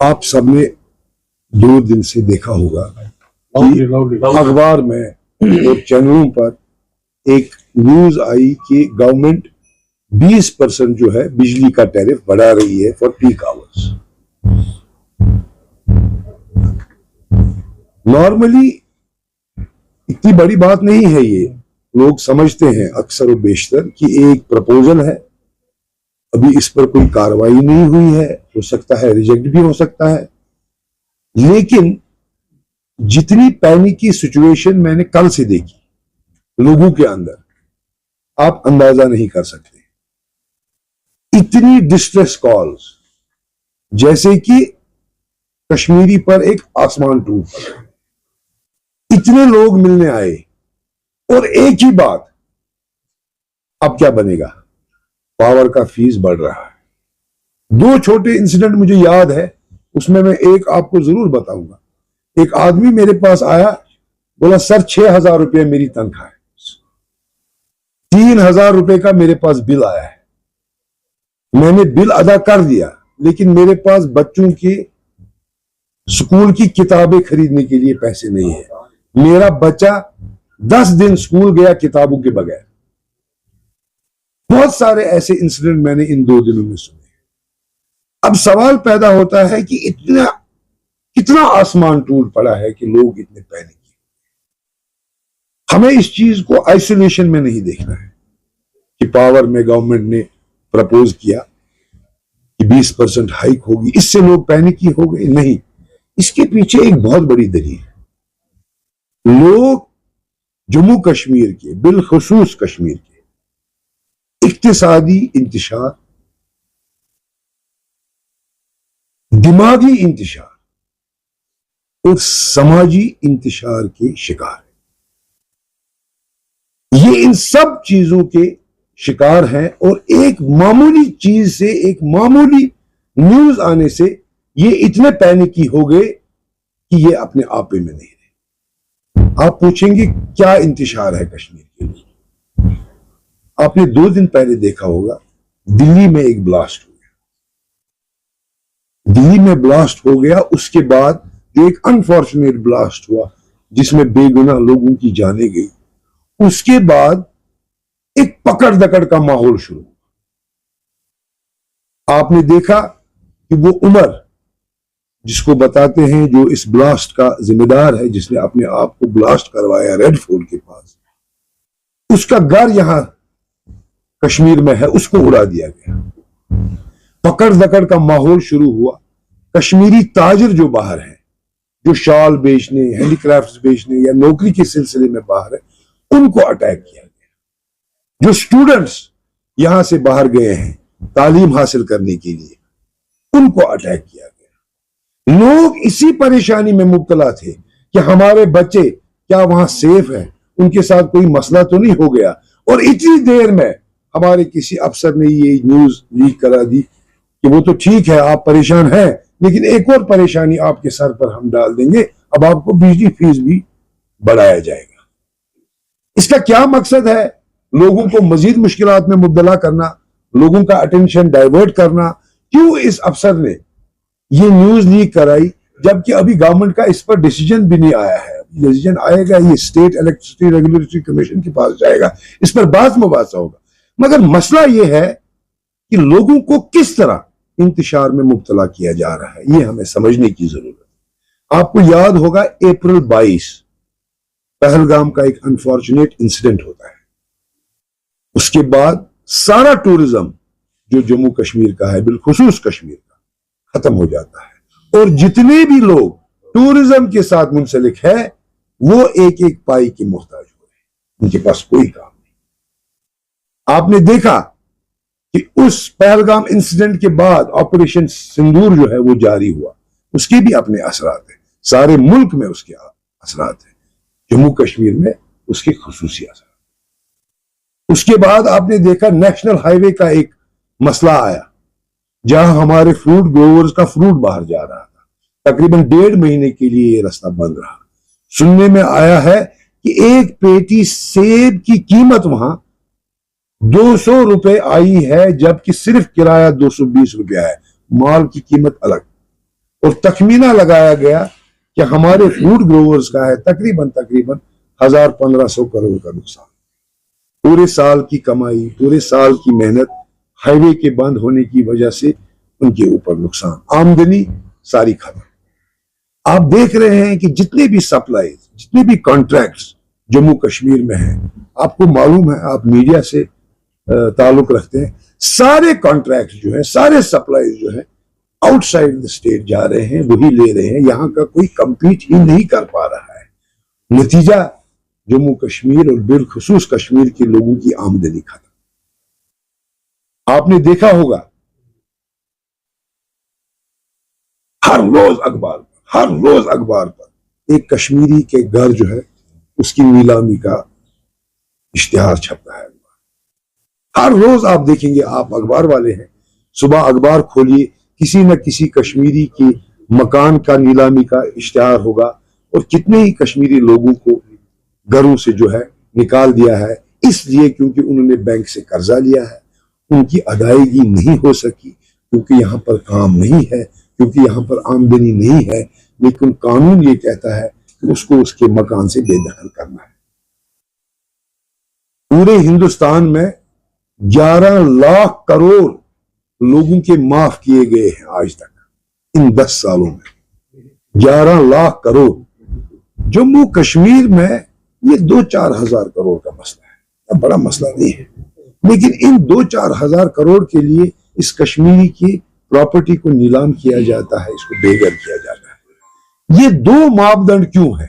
आप सबने 2 दिन से देखा होगा कि अखबार में और चैनलों पर एक न्यूज आई कि गवर्नमेंट 20% जो है बिजली का टैरिफ बढ़ा रही है फॉर पीक आवर्स। नॉर्मली इतनी बड़ी बात नहीं है, ये लोग समझते हैं अक्सर और बेशतर कि एक प्रपोजल है, अभी इस पर कोई कार्रवाई नहीं हुई है, हो सकता है रिजेक्ट भी हो सकता है। लेकिन जितनी पैनिक की सिचुएशन मैंने कल से देखी लोगों के अंदर, आप अंदाजा नहीं कर सकते। इतनी डिस्ट्रेस कॉल्स, जैसे कि कश्मीरी पर एक आसमान टूट पड़ा, इतने लोग मिलने आए और एक ही बात, अब क्या बनेगा, पावर का फीस बढ़ रहा है। 2 छोटे इंसिडेंट मुझे याद है, उसमें मैं एक आपको जरूर बताऊंगा। एक आदमी मेरे पास आया, बोला सर 6,000 रुपये मेरी तनख्वाह है, 3,000 रुपये का मेरे पास बिल आया है। मैंने बिल अदा कर दिया, लेकिन मेरे पास बच्चों के स्कूल की किताबें खरीदने के लिए पैसे नहीं है। मेरा बच्चा 10 दिन स्कूल गया किताबों के बगैर। बहुत सारे ऐसे इंसिडेंट मैंने इन 2 दिनों में सुने। अब सवाल पैदा होता है कि कितना आसमान टूट पड़ा है कि लोग इतने पैनिक। हमें इस चीज को आइसोलेशन में नहीं देखना है कि पावर में गवर्नमेंट ने प्रपोज किया कि 20% हाइक होगी, इससे लोग पैनिक ही हो गए। नहीं, इसके पीछे एक बहुत बड़ी दलील है। लोग जम्मू कश्मीर के, बिलखुसूस कश्मीर के इक्तिसादी इंतशार, दिमागी इंतशार और समाजी इंतशार के शिकार हैं। ये इन सब चीजों के शिकार हैं और एक मामूली चीज से, एक मामूली न्यूज आने से ये इतने पैनिकी हो गए कि ये अपने आपे में नहीं रहे। आप पूछेंगे क्या इंतशार है कश्मीर के लिए? आपने 2 दिन पहले देखा होगा, दिल्ली में एक ब्लास्ट हो गया। दिल्ली में ब्लास्ट हो गया, उसके बाद जो एक अनफॉर्चुनेट ब्लास्ट हुआ जिसमें बेगुनाह लोगों की जानें गई, उसके बाद एक पकड़ दकड़ का माहौल शुरू हुआ। आपने देखा कि वो उमर, जिसको बताते हैं जो इस ब्लास्ट का जिम्मेदार है, जिसने अपने आप को ब्लास्ट करवाया रेड फोर्ट के पास, उसका घर यहां कश्मीर में है, उसको उड़ा दिया गया। पकड़ दकड़ का माहौल शुरू हुआ। कश्मीरी ताजिर जो बाहर हैं, जो शाल बेचने, हैंडीक्राफ्ट्स बेचने या नौकरी के सिलसिले में बाहर है, उनको अटैक किया गया। जो स्टूडेंट्स यहां से बाहर गए हैं तालीम हासिल करने के लिए, उनको अटैक किया गया। लोग इसी परेशानी में मुब्तला थे कि हमारे बच्चे क्या वहां सेफ हैं, उनके साथ कोई मसला तो नहीं हो गया। और इतनी देर में हमारे किसी अफसर ने ये न्यूज लीक करा दी कि वो तो ठीक है, आप परेशान हैं, लेकिन एक और परेशानी आपके सर पर हम डाल देंगे, अब आपको बिजली फीस भी बढ़ाया जाएगा। इसका क्या मकसद है? लोगों को मजीद मुश्किलात में मुब्तला करना, लोगों का अटेंशन डाइवर्ट करना। क्यों इस अफसर ने ये न्यूज लीक कराई, जबकि अभी गवर्नमेंट का इस पर डिसीजन भी नहीं आया है? डिसीजन आएगा, ये स्टेट इलेक्ट्रिसिटी रेगुलेटरी कमीशन के पास जाएगा, इस पर बात मुबासा होगा। मगर मसला ये है कि लोगों को किस तरह इंतशार में मुब्तला किया जा रहा है, ये हमें समझने की जरूरत है। आपको याद होगा अप्रैल 22 पहलगाम का एक अनफॉर्चुनेट इंसिडेंट होता है। उसके बाद सारा टूरिज्म जो जम्मू कश्मीर का है, बिलखुसूस कश्मीर का, खत्म हो जाता है। और जितने भी लोग टूरिज्म के साथ मुंसलिक है, वो एक एक पाई के मोहताज हो रहे हैं, उनके पास कोई काम नहीं। आपने देखा कि उस पहलगाम इंसिडेंट के बाद ऑपरेशन सिंदूर जो है वो जारी हुआ, उसके भी अपने असरात हैं। सारे मुल्क में उसके असरात हैं, जम्मू कश्मीर में उसके खुसूसी असरात। उसके बाद आपने देखा नेशनल हाईवे का एक मसला आया, जहां हमारे फ्रूट ग्रोवर्स का फ्रूट बाहर जा रहा था। तकरीबन 1.5 महीने के लिए ये रास्ता बंद रहा। सुनने में आया है कि एक पेटी सेब की कीमत वहां 200 रुपए आई है, जबकि सिर्फ किराया 220 रुपया है, माल की कीमत अलग। और तखमीना लगाया गया कि हमारे फूड ग्रोवर्स का है तकरीबन 1000-1500 करोड़ का नुकसान। पूरे साल की कमाई, पूरे साल की मेहनत हाईवे के बंद होने की वजह से उनके ऊपर नुकसान, आमदनी सारी खत्म। आप देख रहे हैं कि जितने भी सप्लाई, जितने भी कॉन्ट्रैक्ट्स जम्मू कश्मीर में हैं, आपको मालूम है, आप मीडिया से ताल्लुक रखते हैं, सारे कॉन्ट्रैक्ट जो है, सारे सप्लाई जो है आउटसाइड द स्टेट जा रहे हैं, वही ले रहे हैं। यहां का कोई कंपीट ही नहीं कर पा रहा है। नतीजा जम्मू कश्मीर और बिलखुसूस कश्मीर के लोगों की आमदनी खत्म। आपने देखा होगा हर रोज अखबार पर एक कश्मीरी के घर जो है उसकी नीलामी का इश्तिहार छपता है। हर रोज आप देखेंगे, आप अखबार वाले हैं, सुबह अखबार खोलिए, किसी न किसी कश्मीरी के मकान का नीलामी का इश्तिहार होगा। और कितने ही कश्मीरी लोगों को घरों से जो है निकाल दिया है, इसलिए क्योंकि उन्होंने बैंक से कर्जा लिया है, उनकी अदायगी नहीं हो सकी, क्योंकि यहाँ पर काम नहीं है, क्योंकि यहाँ पर आमदनी नहीं है। लेकिन कानून ये कहता है कि उसको उसके मकान से बेदखल करना है। पूरे हिंदुस्तान में 11 लाख करोड़ लोगों के माफ किए गए हैं आज तक, इन 10 सालों में 11 लाख करोड़। जम्मू कश्मीर में ये 2-4 हजार करोड़ का मसला है, बड़ा मसला नहीं है। लेकिन इन 2-4 हजार करोड़ के लिए इस कश्मीरी की प्रॉपर्टी को नीलाम किया जाता है, इसको बेघर किया जाता है। ये 2 मापदंड क्यों है?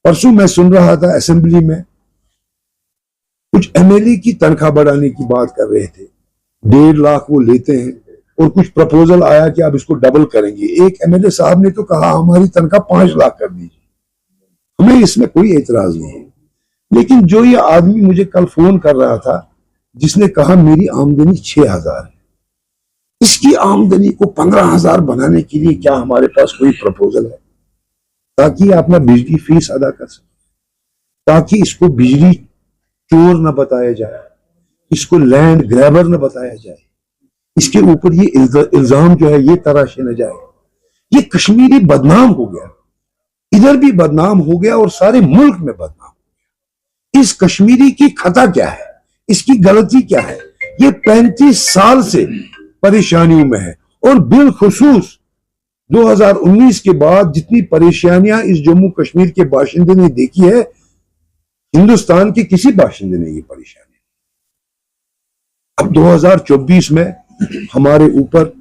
परसों मैं सुन रहा था असेंबली में, कुछ एमएलए की तनख्वाह बढ़ाने की बात कर रहे थे। 1.5 लाख वो लेते हैं और कुछ प्रपोजल आया कि आप इसको डबल करेंगे। एक एमएलए साहब ने तो कहा हमारी तनख्वाह 5 लाख कर दीजिए। हमें इसमें कोई एतराज नहीं है। लेकिन जो ये आदमी मुझे कल फोन कर रहा था, जिसने कहा मेरी आमदनी 6,000 है, इसकी आमदनी को 15,000 बनाने के लिए क्या हमारे पास कोई प्रपोजल है, ताकि अपना बिजली फीस अदा कर सके, ताकि इसको बिजली चोर न बताया जाए, इसको लैंड ग्रैबर न बताया जाए, इसके ऊपर ये इल्जाम जो है ये तराशे न जाए। ये कश्मीरी बदनाम हो गया, इधर भी बदनाम हो गया और सारे मुल्क में बदनाम हो गया। इस कश्मीरी की खता क्या है, इसकी गलती क्या है? ये 35 साल से परेशानियों में है। और बिलखुसूस 2019 के बाद जितनी परेशानियां इस जम्मू कश्मीर के बाशिंदे ने देखी है, हिंदुस्तान के किसी बाशिंदे ने ये परेशानी। अब 2024 में हमारे ऊपर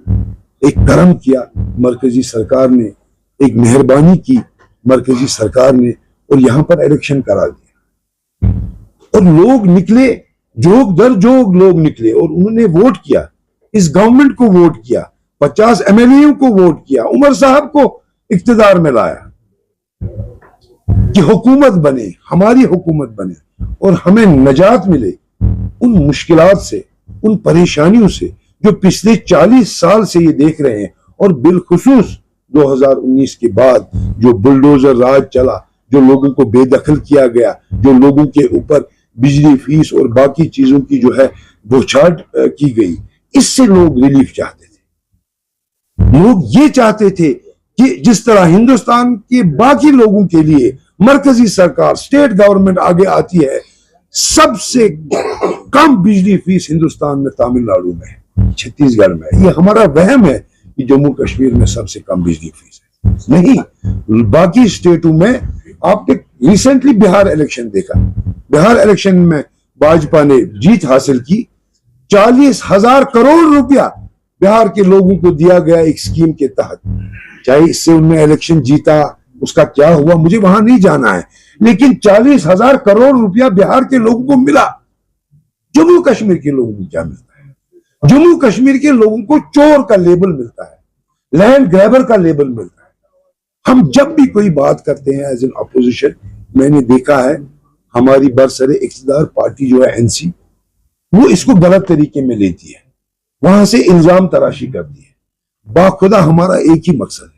एक करम किया मरकजी सरकार ने, एक मेहरबानी की मरकजी सरकार ने, और यहां पर इलेक्शन करा दिया। और लोग निकले, जोग दर जोग लोग निकले, और उन्होंने वोट किया, इस गवर्नमेंट को वोट किया, 50 एमएलए को वोट किया, उमर साहब को इख्तिदार में लाया कि हुकूमत बने, हमारी हुकूमत बने और हमें नजात मिले उन मुश्किलात से, उन परेशानियों से जो पिछले 40 साल से ये देख रहे हैं। और बिलखुसूस 2019 के बाद जो बुलडोजर राज चला, जो लोगों को बेदखल किया गया, जो लोगों के ऊपर बिजली फीस और बाकी चीजों की जो है बौछार की गई, इससे लोग रिलीफ चाहते थे। लोग ये चाहते थे कि जिस तरह हिंदुस्तान के बाकी लोगों के लिए मरकजी सरकार, स्टेट गवर्नमेंट आगे आती है, सबसे कम बिजली फीस हिंदुस्तान में तमिलनाडु में है, छत्तीसगढ़ में है। ये हमारा वहम है कि जम्मू कश्मीर में सबसे कम बिजली फीस है, नहीं। बाकी स्टेटों में आपने रिसेंटली बिहार इलेक्शन देखा, बिहार इलेक्शन में भाजपा ने जीत हासिल की, 40,000 करोड़ रुपया बिहार के लोगों को दिया गया एक स्कीम के तहत। चाहे इससे उनने इलेक्शन जीता, उसका क्या हुआ मुझे वहां नहीं जाना है, लेकिन 40,000 करोड़ रुपया बिहार के लोगों को मिला। जम्मू कश्मीर के लोगों को क्या मिलता है? जम्मू कश्मीर के लोगों को चोर का लेबल मिलता है, लैंड ग्रैबर का लेबल मिलता है। हम जब भी कोई बात करते हैं एज एन अपोजिशन, मैंने देखा है हमारी बरसरे इख्तिदार पार्टी जो है एनसी, वो इसको गलत तरीके में लेती है, वहां से इल्जाम तराशी करती है। बाखुदा हमारा एक ही मकसद है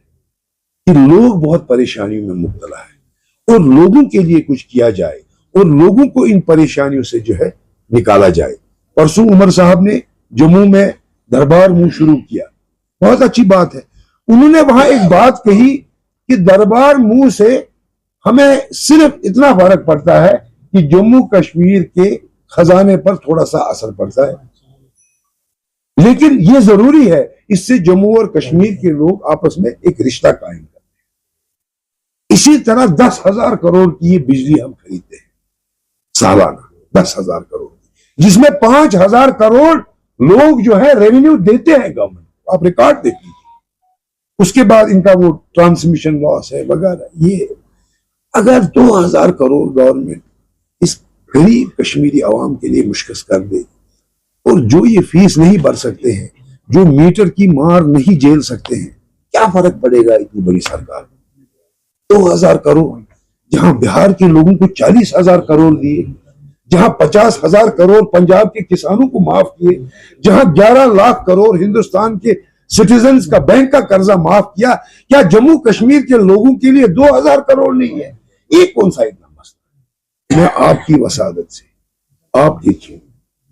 कि लोग बहुत परेशानियों में मुब्तला है और लोगों के लिए कुछ किया जाए और लोगों को इन परेशानियों से जो है निकाला जाए। परसों उमर साहब ने जम्मू में दरबार मुंह शुरू किया, बहुत अच्छी बात है। उन्होंने वहां एक बात कही कि दरबार मुंह से हमें सिर्फ इतना फर्क पड़ता है कि जम्मू कश्मीर के खजाने पर थोड़ा सा असर पड़ता है, लेकिन यह जरूरी है, इससे जम्मू और कश्मीर के लोग आपस में एक रिश्ता कायम करते हैं। इसी तरह 10,000 करोड़ की ये बिजली हम खरीदते हैं सालाना, 10,000 करोड़, जिसमें 5,000 करोड़ लोग जो है रेवेन्यू देते हैं गवर्नमेंट। आप रिकॉर्ड देख लीजिए। उसके बाद इनका वो ट्रांसमिशन लॉस है वगैरह। ये अगर 2,000 करोड़ गवर्नमेंट इस गरीब कश्मीरी आवाम के लिए मुश्किल कर दे, और जो ये फीस नहीं भर सकते हैं, जो मीटर की मार नहीं झेल सकते हैं, क्या फर्क पड़ेगा इतनी बड़ी सरकार। 2,000 करोड़, जहां बिहार के लोगों को 40,000 करोड़ दिए, जहां 50,000 करोड़ पंजाब के किसानों को माफ किए, जहां 11 लाख करोड़ हिंदुस्तान के सिटीजन्स का बैंक का कर्जा माफ किया, क्या जम्मू कश्मीर के लोगों के लिए 2,000 करोड़ नहीं है? ये कौन सा इतना मसला। मैं आपकी वसादत से, आप देखिए,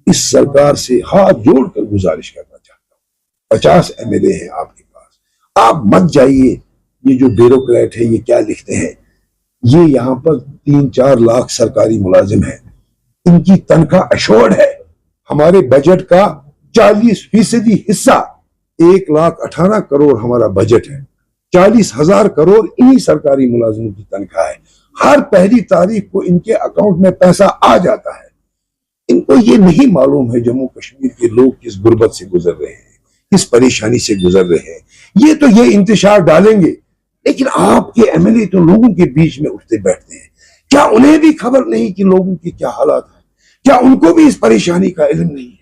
इस सरकार से हाथ जोड़कर गुजारिश करना चाहता हूं, 50 MLA हैं आपके पास, आप मत जाइए। ये जो ब्यूरोक्रेट है ये क्या लिखते हैं, ये यहाँ पर 3-4 लाख सरकारी मुलाजिम है, इनकी तनख्वाह अशोर्ड है। हमारे बजट का 40% हिस्सा, 1,18 करोड़ हमारा बजट है, 40,000 करोड़ इन्हीं सरकारी मुलाजिमों की तनख्वाह है। हर पहली तारीख को इनके अकाउंट में पैसा आ जाता है। इनको ये नहीं मालूम है जम्मू कश्मीर के लोग किस गुर्बत से गुजर रहे हैं, किस परेशानी से गुजर रहे हैं। ये तो ये इंतशार डालेंगे, लेकिन आपके MLA तो लोगों के बीच में उठते बैठते हैं। क्या उन्हें भी खबर नहीं कि लोगों के क्या हालात है? क्या उनको भी इस परेशानी का इल्म नहीं है?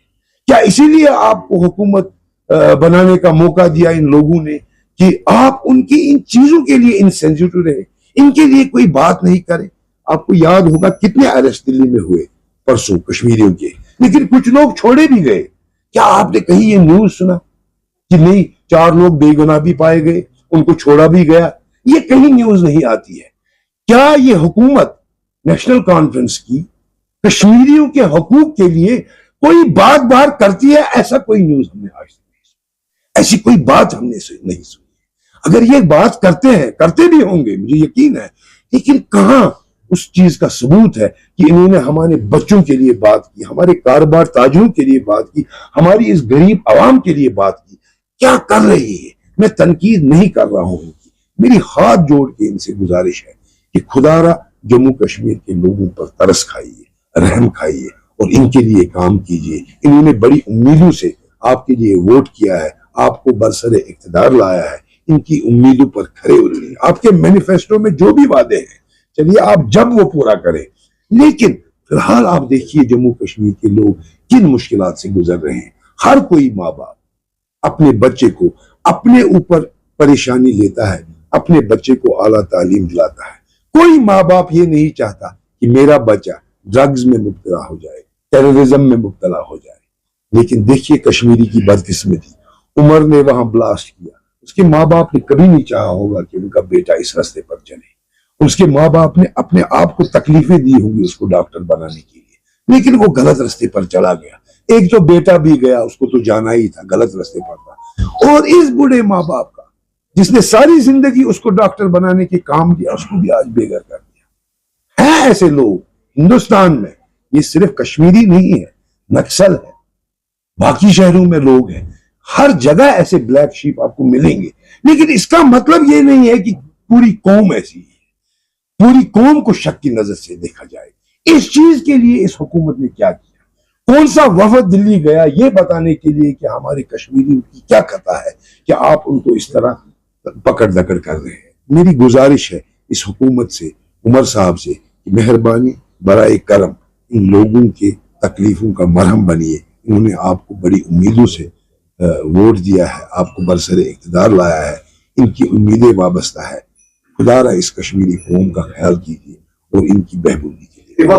क्या इसीलिए आपको हुकूमत बनाने का मौका दिया इन लोगों ने कि आप उनकी इन चीजों के लिए इनसेंसिटिव रहे, इनके लिए कोई बात नहीं करे? आपको याद होगा कितने अरेस्ट दिल्ली में हुए परसों कश्मीरियों के, लेकिन कुछ लोग छोड़े भी गए। क्या आपने कहीं ये न्यूज सुना कि नहीं 4 लोग बेगुनाह भी पाए गए, उनको छोड़ा भी गया? ये कहीं न्यूज नहीं आती है। क्या ये हुकूमत नेशनल कॉन्फ्रेंस की कश्मीरियों के हकूक के लिए कोई बात बाहर करती है? ऐसा कोई न्यूज हमने आज तक नहीं सुनी, ऐसी कोई बात हमने नहीं सुनी। अगर ये बात करते हैं, करते भी होंगे, मुझे यकीन है, लेकिन कहां उस चीज का सबूत है कि इन्होंने हमारे बच्चों के लिए बात की, हमारे कारोबार ताजरों के लिए बात की, हमारी इस गरीब आवाम के लिए बात की? क्या कर रही है? मैं तनकीद नहीं कर रहा हूं इनकी, मेरी हाथ जोड़ के इनसे गुजारिश है कि खुदारा जम्मू कश्मीर के लोगों पर तरस खाइए, रहम खाइए और इनके लिए काम कीजिए। इन्होंने बड़ी उम्मीदों से आपके लिए वोट किया है, आपको बरसरे इख्तिदार लाया है, इनकी उम्मीदों पर खरे उतरिए। आपके मैनिफेस्टो में जो भी वादे हैं, चलिए आप जब वो पूरा करें, लेकिन फिलहाल आप देखिए जम्मू कश्मीर के लोग किन मुश्किलात से गुजर रहे हैं। हर कोई माँ बाप अपने बच्चे को अपने ऊपर परेशानी लेता है, अपने बच्चे को आला तालीम दिलाता है। कोई माँ बाप ये नहीं चाहता कि मेरा बच्चा ड्रग्स में मुब्तला हो जाए, टेररिज्म में मुब्तला हो जाए। लेकिन देखिए कश्मीरी की बदकिस्मती, उमर ने वहां ब्लास्ट किया, उसके माँ बाप ने कभी नहीं चाहा होगा कि उनका बेटा इस रास्ते पर चले। उसके माँ बाप ने अपने आप को तकलीफें दी होंगी उसको डॉक्टर बनाने के लिए, लेकिन वो गलत रास्ते पर चला गया। एक तो बेटा भी गया, उसको तो जाना ही था, गलत रास्ते पर था। और इस बूढ़े माँ बाप का जिसने सारी जिंदगी उसको डॉक्टर बनाने के काम किया, उसको भी आज बेघर कर दिया। है ऐसे लोग हिंदुस्तान में, ये सिर्फ कश्मीरी नहीं है, नक्सल है, बाकी शहरों में लोग हैं, हर जगह ऐसे ब्लैक शीप आपको मिलेंगे। लेकिन इसका मतलब ये नहीं है कि पूरी कौम ऐसी है, पूरी कौम को शक की नजर से देखा जाए। इस चीज के लिए इस हुकूमत ने क्या किया? कौन सा वफद दिल्ली गया ये बताने के लिए कि हमारे कश्मीरियों की क्या खता है कि आप उनको इस तरह पकड़ दकड़ कर रहे हैं। मेरी गुजारिश है इस हुकूमत से, उमर साहब से, कि मेहरबानी बराए करम इन लोगों के तकलीफों का मरहम बनिए। इन्होंने आपको बड़ी उम्मीदों से वोट दिया है, आपको बरसरे इख्तिदार लाया है, इनकी उम्मीदें वाबस्ता है। खुदारा इस कश्मीरी कौम का ख्याल कीजिए और इनकी बहबूदी